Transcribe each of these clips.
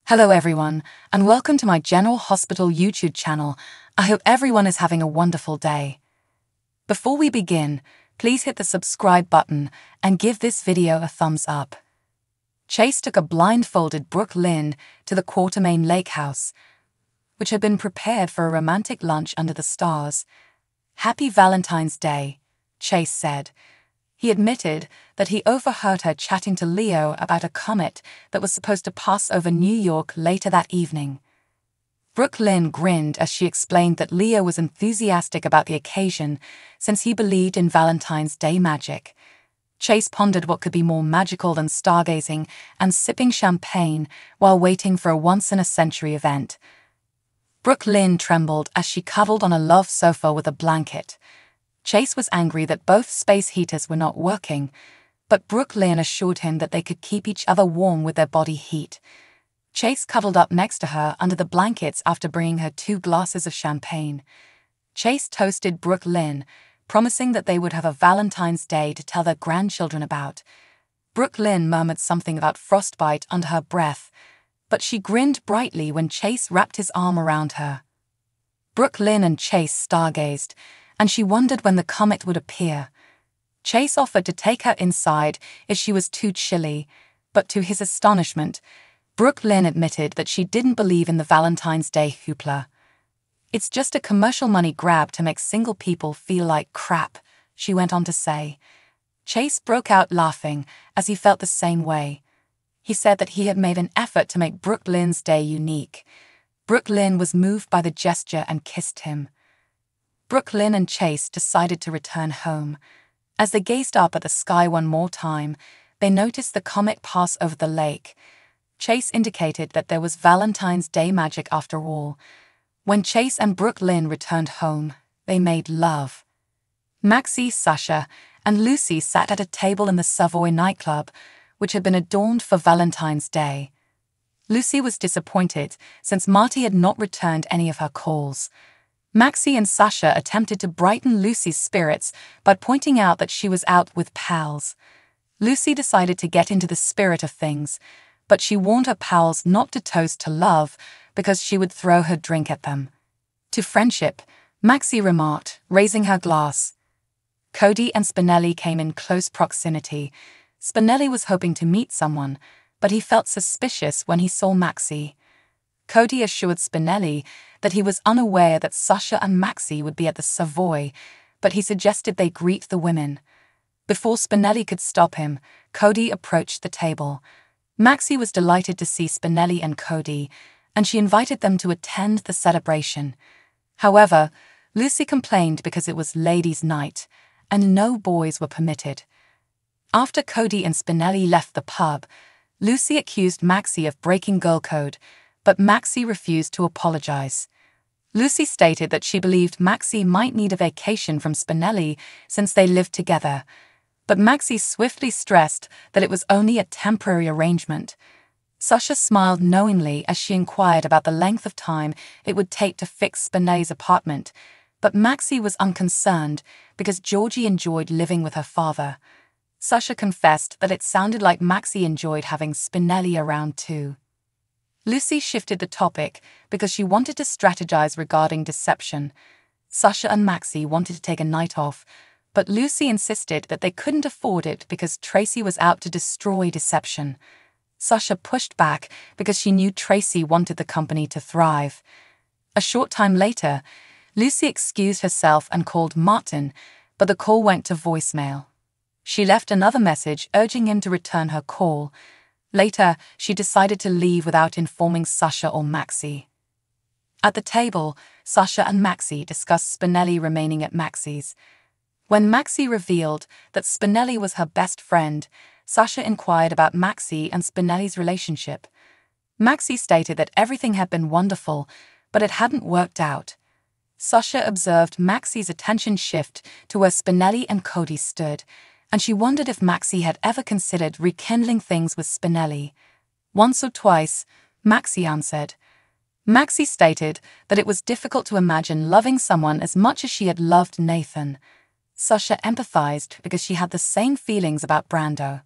Hello everyone, and welcome to my General Hospital YouTube channel. I hope everyone is having a wonderful day. Before we begin, please hit the subscribe button and give this video a thumbs up. Chase took a blindfolded Brooke Lynn to the Quartermain Lake house, which had been prepared for a romantic lunch under the stars. "Happy Valentine's Day," Chase said. He admitted that he overheard her chatting to Leo about a comet that was supposed to pass over New York later that evening. Brooke Lynn grinned as she explained that Leo was enthusiastic about the occasion since he believed in Valentine's Day magic. Chase pondered what could be more magical than stargazing and sipping champagne while waiting for a once-in-a-century event. Brooke Lynn trembled as she cuddled on a love sofa with a blanket. Chase was angry that both space heaters were not working, but Brooke Lynn assured him that they could keep each other warm with their body heat. Chase cuddled up next to her under the blankets after bringing her 2 glasses of champagne. Chase toasted Brooke Lynn, promising that they would have a Valentine's Day to tell their grandchildren about. Brooke Lynn murmured something about frostbite under her breath, but she grinned brightly when Chase wrapped his arm around her. Brooke Lynn and Chase stargazed, and she wondered when the comet would appear. Chase offered to take her inside if she was too chilly, but to his astonishment, Brooke Lynn admitted that she didn't believe in the Valentine's Day hoopla. "It's just a commercial money grab to make single people feel like crap," she went on to say. Chase broke out laughing as he felt the same way. He said that he had made an effort to make Brooke Lynn's day unique. Brooke Lynn was moved by the gesture and kissed him. Brooke Lynn and Chase decided to return home. As they gazed up at the sky one more time, they noticed the comet pass over the lake. Chase indicated that there was Valentine's Day magic after all. When Chase and Brooke Lynn returned home, they made love. Maxie, Sasha, and Lucy sat at a table in the Savoy nightclub, which had been adorned for Valentine's Day. Lucy was disappointed since Marty had not returned any of her calls. Maxie and Sasha attempted to brighten Lucy's spirits by pointing out that she was out with pals. Lucy decided to get into the spirit of things, but she warned her pals not to toast to love because she would throw her drink at them. "To friendship," Maxie remarked, raising her glass. Cody and Spinelli came in close proximity. Spinelli was hoping to meet someone, but he felt suspicious when he saw Maxie. Cody assured Spinelli that he was unaware that Sasha and Maxie would be at the Savoy, but he suggested they greet the women. Before Spinelli could stop him, Cody approached the table. Maxie was delighted to see Spinelli and Cody, and she invited them to attend the celebration. However, Lucy complained because it was ladies' night, and no boys were permitted. After Cody and Spinelli left the pub, Lucy accused Maxie of breaking girl code, but Maxie refused to apologize. Lucy stated that she believed Maxie might need a vacation from Spinelli since they lived together, but Maxie swiftly stressed that it was only a temporary arrangement. Sasha smiled knowingly as she inquired about the length of time it would take to fix Spinelli's apartment, but Maxie was unconcerned because Georgie enjoyed living with her father. Sasha confessed that it sounded like Maxie enjoyed having Spinelli around too. Lucy shifted the topic because she wanted to strategize regarding deception. Sasha and Maxie wanted to take a night off, but Lucy insisted that they couldn't afford it because Tracy was out to destroy deception. Sasha pushed back because she knew Tracy wanted the company to thrive. A short time later, Lucy excused herself and called Martin, but the call went to voicemail. She left another message urging him to return her call. Later, she decided to leave without informing Sasha or Maxie. At the table, Sasha and Maxie discussed Spinelli remaining at Maxie's. When Maxie revealed that Spinelli was her best friend, Sasha inquired about Maxie and Spinelli's relationship. Maxie stated that everything had been wonderful, but it hadn't worked out. Sasha observed Maxie's attention shift to where Spinelli and Cody stood, and she wondered if Maxie had ever considered rekindling things with Spinelli. "Once or twice," Maxie answered. Maxie stated that it was difficult to imagine loving someone as much as she had loved Nathan. Sasha empathized because she had the same feelings about Brando.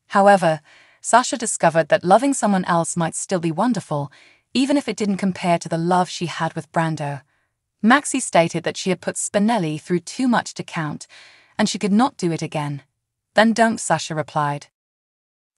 However, Sasha discovered that loving someone else might still be wonderful, even if it didn't compare to the love she had with Brando. Maxie stated that she had put Spinelli through too much to count, and she could not do it again. Then don't, Sasha replied.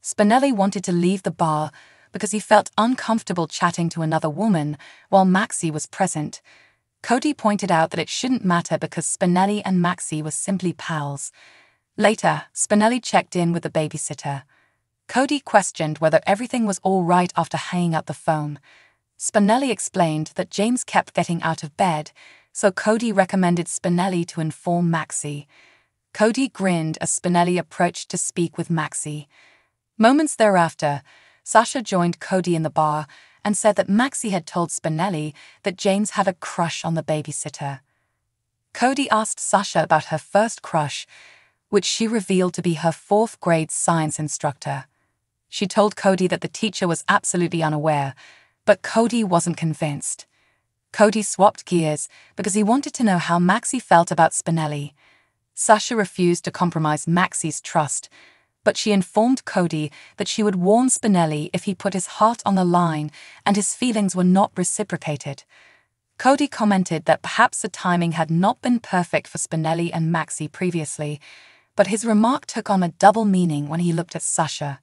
Spinelli wanted to leave the bar because he felt uncomfortable chatting to another woman while Maxie was present. Cody pointed out that it shouldn't matter because Spinelli and Maxie were simply pals. Later, Spinelli checked in with the babysitter. Cody questioned whether everything was all right after hanging up the phone. Spinelli explained that James kept getting out of bed, so Cody recommended Spinelli to inform Maxie. Cody grinned as Spinelli approached to speak with Maxie. Moments thereafter, Sasha joined Cody in the bar and said that Maxie had told Spinelli that James had a crush on the babysitter. Cody asked Sasha about her first crush, which she revealed to be her 4th grade science instructor. She told Cody that the teacher was absolutely unaware, but Cody wasn't convinced. Cody swapped gears because he wanted to know how Maxie felt about Spinelli. Sasha refused to compromise Maxie's trust, but she informed Cody that she would warn Spinelli if he put his heart on the line and his feelings were not reciprocated. Cody commented that perhaps the timing had not been perfect for Spinelli and Maxie previously, but his remark took on a double meaning when he looked at Sasha.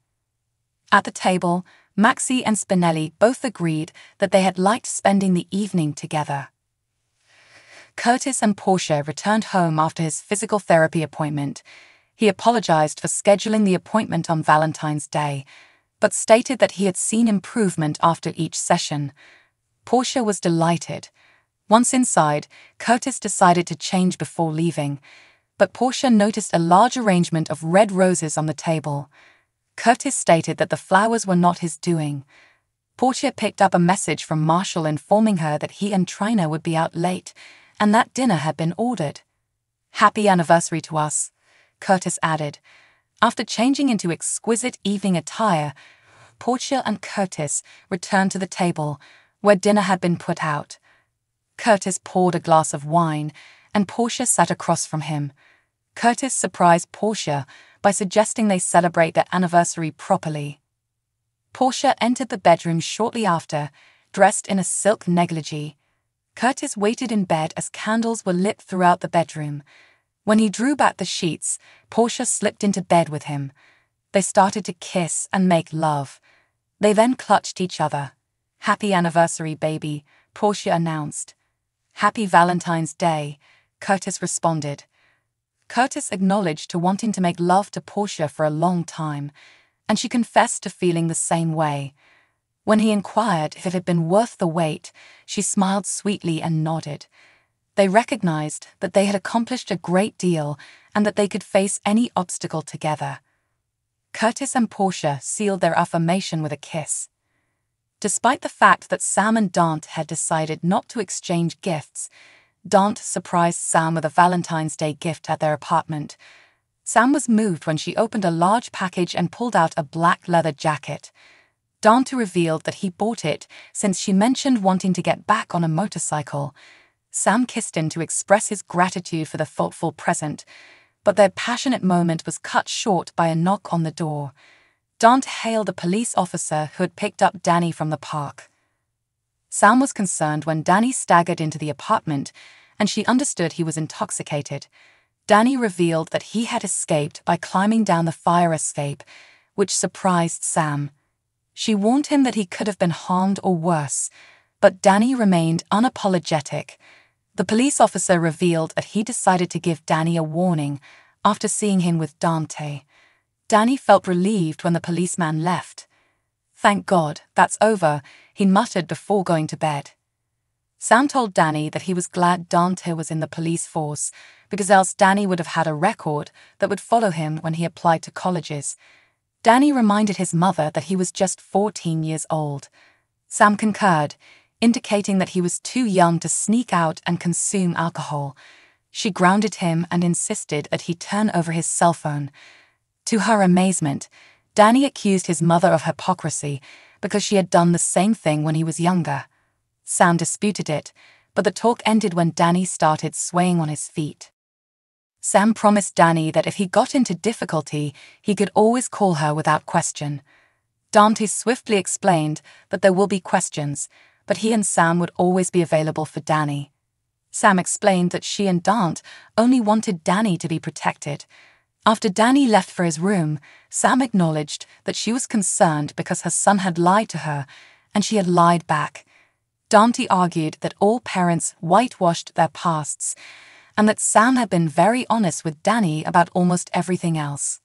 At the table, Maxie and Spinelli both agreed that they had liked spending the evening together. Curtis and Portia returned home after his physical therapy appointment. He apologized for scheduling the appointment on Valentine's Day, but stated that he had seen improvement after each session. Portia was delighted. Once inside, Curtis decided to change before leaving, but Portia noticed a large arrangement of red roses on the table. Curtis stated that the flowers were not his doing. Portia picked up a message from Marshall informing her that he and Trina would be out late, and that dinner had been ordered. "Happy anniversary to us," Curtis added. After changing into exquisite evening attire, Portia and Curtis returned to the table, where dinner had been put out. Curtis poured a glass of wine, and Portia sat across from him. Curtis surprised Portia by suggesting they celebrate their anniversary properly. Portia entered the bedroom shortly after, dressed in a silk negligee. Curtis waited in bed as candles were lit throughout the bedroom. When he drew back the sheets, Portia slipped into bed with him. They started to kiss and make love. They then clutched each other. "Happy anniversary, baby," Portia announced. "Happy Valentine's Day," Curtis responded. Curtis acknowledged to wanting to make love to Portia for a long time, and she confessed to feeling the same way. When he inquired if it had been worth the wait, she smiled sweetly and nodded. They recognized that they had accomplished a great deal and that they could face any obstacle together. Curtis and Portia sealed their affirmation with a kiss. Despite the fact that Sam and Dante had decided not to exchange gifts, Dante surprised Sam with a Valentine's Day gift at their apartment. Sam was moved when she opened a large package and pulled out a black leather jacket. Dante revealed that he bought it since she mentioned wanting to get back on a motorcycle. Sam kissed him to express his gratitude for the thoughtful present, but their passionate moment was cut short by a knock on the door. Dante hailed a police officer who had picked up Danny from the park. Sam was concerned when Danny staggered into the apartment, and she understood he was intoxicated. Danny revealed that he had escaped by climbing down the fire escape, which surprised Sam. She warned him that he could have been harmed or worse, but Danny remained unapologetic. The police officer revealed that he decided to give Danny a warning after seeing him with Dante. Danny felt relieved when the policeman left. "Thank God, that's over," he muttered before going to bed. Sam told Danny that he was glad Dante was in the police force, because else Danny would have had a record that would follow him when he applied to colleges. Danny reminded his mother that he was just 14 years old. Sam concurred, indicating that he was too young to sneak out and consume alcohol. She grounded him and insisted that he turn over his cell phone. To her amazement, Danny accused his mother of hypocrisy because she had done the same thing when he was younger. Sam disputed it, but the talk ended when Danny started swaying on his feet. Sam promised Danny that if he got into difficulty, he could always call her without question. Dante swiftly explained that there will be questions, but he and Sam would always be available for Danny. Sam explained that she and Dante only wanted Danny to be protected. After Danny left for his room, Sam acknowledged that she was concerned because her son had lied to her, and she had lied back. Dante argued that all parents whitewashed their pasts, and that Sam had been very honest with Danny about almost everything else.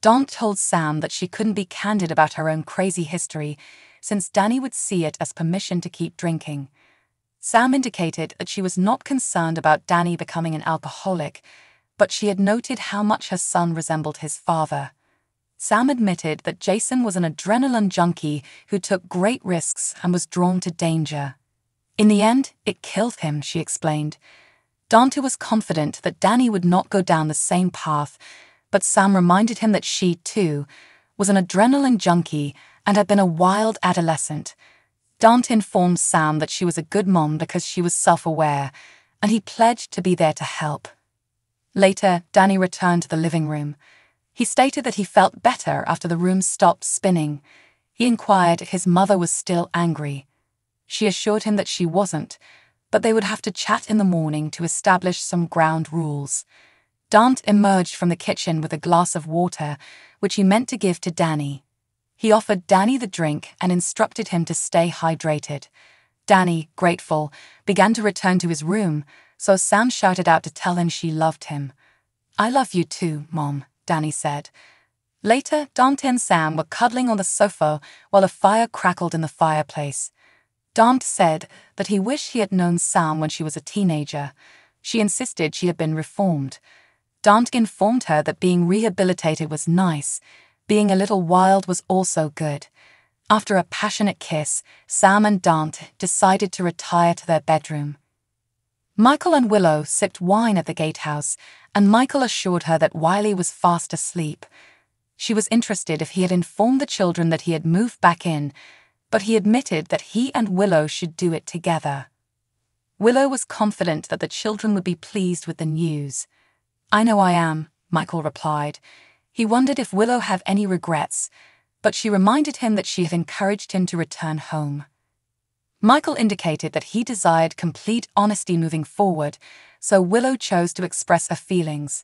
Dante told Sam that she couldn't be candid about her own crazy history, since Danny would see it as permission to keep drinking. Sam indicated that she was not concerned about Danny becoming an alcoholic, but she had noted how much her son resembled his father. Sam admitted that Jason was an adrenaline junkie who took great risks and was drawn to danger. In the end, it killed him, she explained. Dante was confident that Danny would not go down the same path, but Sam reminded him that she, too, was an adrenaline junkie and had been a wild adolescent. Dante informed Sam that she was a good mom because she was self-aware, and he pledged to be there to help. Later, Danny returned to the living room. He stated that he felt better after the room stopped spinning. He inquired if his mother was still angry. She assured him that she wasn't, but they would have to chat in the morning to establish some ground rules. Dante emerged from the kitchen with a glass of water, which he meant to give to Danny. He offered Danny the drink and instructed him to stay hydrated. Danny, grateful, began to return to his room, so Sam shouted out to tell him she loved him. "I love you too, Mom," Danny said. Later, Dante and Sam were cuddling on the sofa while a fire crackled in the fireplace. Dante said that he wished he had known Sam when she was a teenager. She insisted she had been reformed. Dante informed her that being rehabilitated was nice. Being a little wild was also good. After a passionate kiss, Sam and Dante decided to retire to their bedroom. Michael and Willow sipped wine at the gatehouse, and Michael assured her that Wiley was fast asleep. She was interested if he had informed the children that he had moved back in, but he admitted that he and Willow should do it together. Willow was confident that the children would be pleased with the news. "I know I am," Michael replied. He wondered if Willow had any regrets, but she reminded him that she had encouraged him to return home. Michael indicated that he desired complete honesty moving forward, so Willow chose to express her feelings.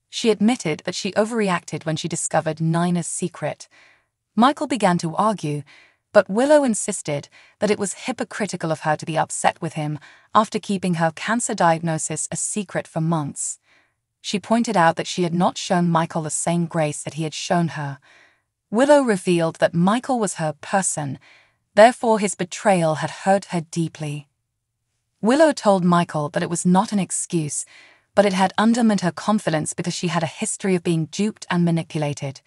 She admitted that she overreacted when she discovered Nina's secret. Michael began to argue, but Willow insisted that it was hypocritical of her to be upset with him after keeping her cancer diagnosis a secret for months. She pointed out that she had not shown Michael the same grace that he had shown her. Willow revealed that Michael was her person, therefore his betrayal had hurt her deeply. Willow told Michael that it was not an excuse, but it had undermined her confidence because she had a history of being duped and manipulated.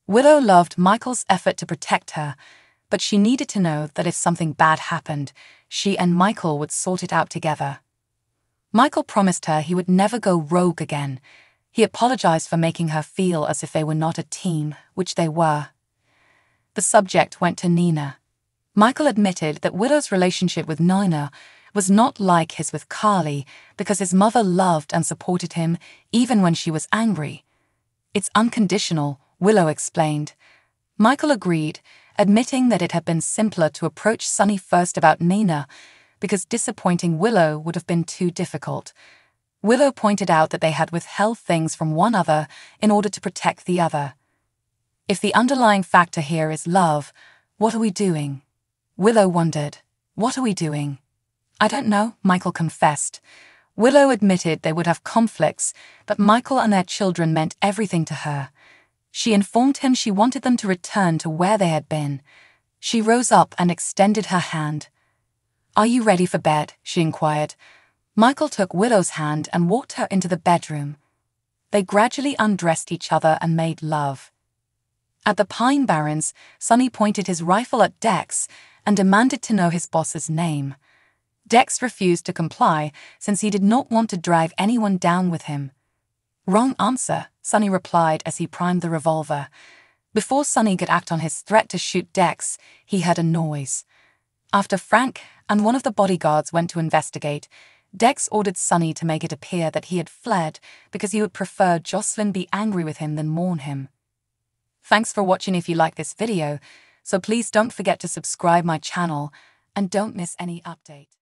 Willow loved Michael's effort to protect her, but she needed to know that if something bad happened, she and Michael would sort it out together. Michael promised her he would never go rogue again. He apologized for making her feel as if they were not a team, which they were. The subject went to Nina. Michael admitted that Willow's relationship with Nina was not like his with Carly because his mother loved and supported him even when she was angry. "It's unconditional," Willow explained. Michael agreed, admitting that it had been simpler to approach Sonny first about Nina because disappointing Willow would have been too difficult. Willow pointed out that they had withheld things from one other in order to protect the other. "If the underlying factor here is love, what are we doing?" Willow wondered. "What are we doing?" "I don't know," Michael confessed. Willow admitted they would have conflicts, but Michael and their children meant everything to her. She informed him she wanted them to return to where they had been. She rose up and extended her hand. "Are you ready for bed?" she inquired. Michael took Willow's hand and walked her into the bedroom. They gradually undressed each other and made love. At the Pine Barrens, Sonny pointed his rifle at Dex and demanded to know his boss's name. Dex refused to comply since he did not want to drive anyone down with him. "Wrong answer," Sonny replied as he primed the revolver. Before Sonny could act on his threat to shoot Dex, he heard a noise. After Frank and one of the bodyguards went to investigate, Dex ordered Sonny to make it appear that he had fled because he would prefer Jocelyn be angry with him than mourn him. Thanks for watching if you like this video, so please don't forget to subscribe my channel and don't miss any update.